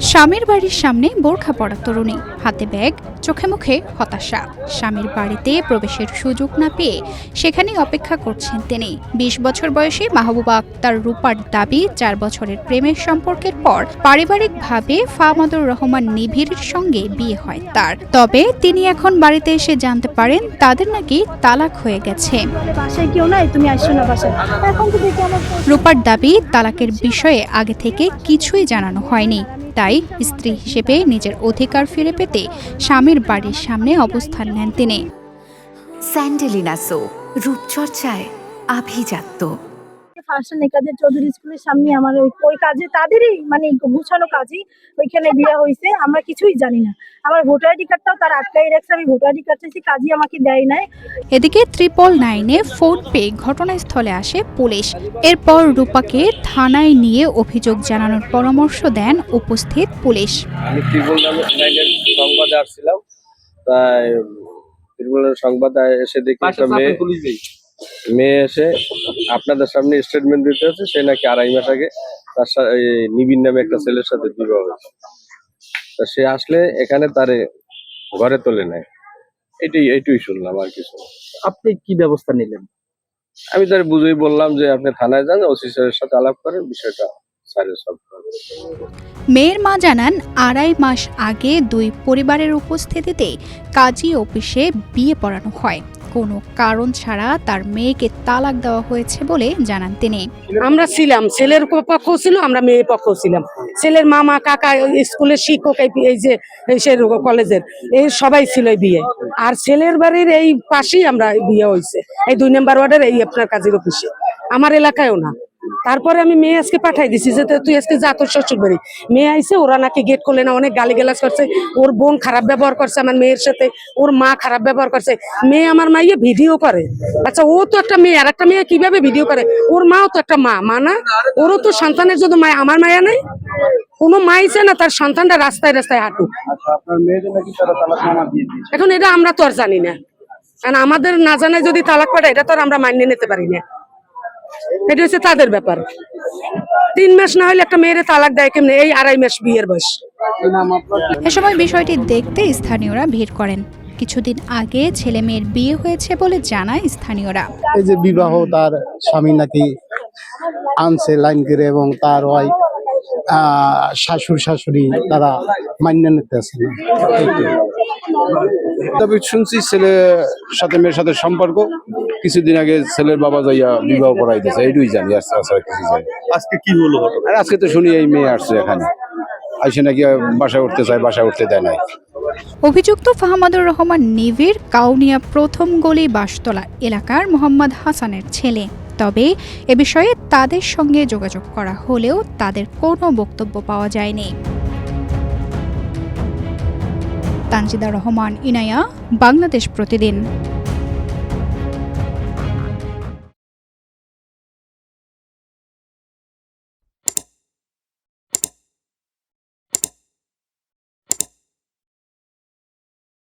স্বামীর বাড়ির সামনে বোরখা পরা তরুণী, হাতে ব্যাগ, চোখে মুখে হতাশা। স্বামীর বাড়িতে প্রবেশের সুযোগ না পেয়ে সেখানেই অপেক্ষা করছেন তিনি। ২০ বছর বয়সী মাহবুবা আক্তার রূপার দাবি, ৪ বছরের প্রেমের সম্পর্কের পর পারিবারিকভাবে ফাহমাদুর রহমান নিবিড়ের সঙ্গে বিয়ে হয় তার। তবে তিনি এখন বাড়িতে এসে জানতে পারেন তাদের নাকি তালাক হয়ে গেছে। রূপার দাবি, তালাকের বিষয়ে আগে থেকে কিছুই জানানো হয়নি। তাই স্ত্রী হিসেবে নিজের অধিকার ফিরে পেতে স্বামীর বাড়ির সামনে অবস্থান নেন তিনি। স্যান্ডেলিনা সো, রূপচর্চায় আভিজাত্য। কাজের চৌধুরী স্কুলের সামনে আমার ওই কাজে তাদেরই মানে গুছানো কাজই ওইখানে বিয়ে হয়েছে। আমরা কিছুই জানি না। আমার ভোটার আইডি কার্ডটাও তার আটকাই রাখছে। আমি ভোটার আইডি কার্ড চাইছি, কাজই আমাকে দেয় নাই। এদিকে 999-এ ফোন পেয়ে ঘটনাস্থলে আসে পুলিশ। এরপর রূপাকে থানায় নিয়ে অভিযোগ জানানোর পরামর্শ দেন উপস্থিত পুলিশ। আমি 999-এর সংবাদে আসছিলাম, তাই সংবাদে এসে দেখি মেয়ে এসে আপনাদের সামনে স্টেটমেন্ট দিতে হচ্ছে সে নাকি 2.5 মাস আগে তার নিবিন নামে একটা ছেলের সাথে বিবাহ হয়েছে। তা সে আসলে এখানে তারে ঘরে তোলে নেয়। এইটুই শুনলাম, আর কিছু। আপনি কি ব্যবস্থা নিলেন? আমি তার বুঝেই বললাম যে আপনি থানায় যান, ওসি স্যারের সাথে আলাপ করেন, বিষয়টা স্যারের সলভ করবেন। মেয়ের মা জানান, 2.5 মাস আগে দুই পরিবারের উপস্থিতিতে কাজী অফিসে বিয়ে পড়ানো হয়। কোনো কারণ ছাড়া তার মেয়েকে তালাক দেওয়া হয়েছে বলে জানান তিনি। আমরা ছিলাম, ছেলের পক্ষ ছিল, আমরা মেয়ের পক্ষ ছিলাম। ছেলের মামা, কাকা, স্কুলের শিক্ষক, এই যে কলেজের এই সবাই ছিল বিয়ে। আর ছেলের বাড়ির এই পাশেই আমরা বিয়ে হয়েছে, এই 2 নম্বর ওয়ার্ডের এই আপনার কাজের অফিসে, আমার এলাকায়ও না। তারপরে আমি মেয়ে আজকে পাঠাই দিছি যে তুই আজকে যা তোর শ্বশুর বাড়ি। মেয়ে আইসে, ওরা নাকি গেট করলে না, অনেক গালিগালাজ করছে। ওর বোন খারাপ ব্যবহার করছে আমার মেয়ের সাথে, ওর মা খারাপ ব্যবহার করছে। মেয়ে আমার মাইয়ে ভিডিও করে। আচ্ছা, ও তো একটা মেয়ে, আর একটা মেয়ে কিভাবে ভিডিও করে? ওর মাও তো একটা মা না? ওরও তো সন্তানের যদি মায়া, আমার মায়া নাই? কোনো মাইছে না তার সন্তানটা রাস্তায় রাস্তায় হাঁটুক। এখন এটা আমরা তো আর জানি না, কারণ আমাদের না জানায় যদি তালাক পাঠায়, এটা তো আর আমরা মানিয়ে নিতে পারি না। এটা হচ্ছে তাদের ব্যাপার। 3 মাস না হলে একটা মেয়ের তালাক দেয় কেমনে? এই 2.5 মাস বিয়ের বয়স। এ সময় বিষয়টি দেখতে স্থানীয়রা ভিড় করেন। কিছুদিন আগে ছেলে মেয়ের বিয়ে হয়েছে বলে জানায় স্থানীয়রা। এই যে বিবাহ, তার স্বামী নাকি আনছে লাইন করে, এবং তার ওয়াইফ শাশুড় শাশুড়ি তারা মান্য নিতেছে না। তবে শুনছি ছেলের সাথে মেয়ের সাথে সম্পর্ক, কিছুদিন আগে ছেলের বাবা যাইয়া বিবাহ করাই দিয়েছে, এইটুই জানি। কিছু জানি। আজকে কি হলো? আজকে তো শুনি এই মেয়ে আসছে এখানে, আইসে নাকি বাসায় উঠতে চায়, বাসায় উঠতে দেয় নাই। অভিযুক্ত ফাহমাদুর রহমান নিবিড় কাউনিয়া প্রথম গলি বাসতলা এলাকার মোহাম্মদ হাসানের ছেলে। তবে এ বিষয়ে তাদের সঙ্গে যোগাযোগ করা হলেও তাদের কোনো বক্তব্য পাওয়া যায়নি। তানজিদা রহমান, ইনায়া, বাংলাদেশ প্রতিদিন।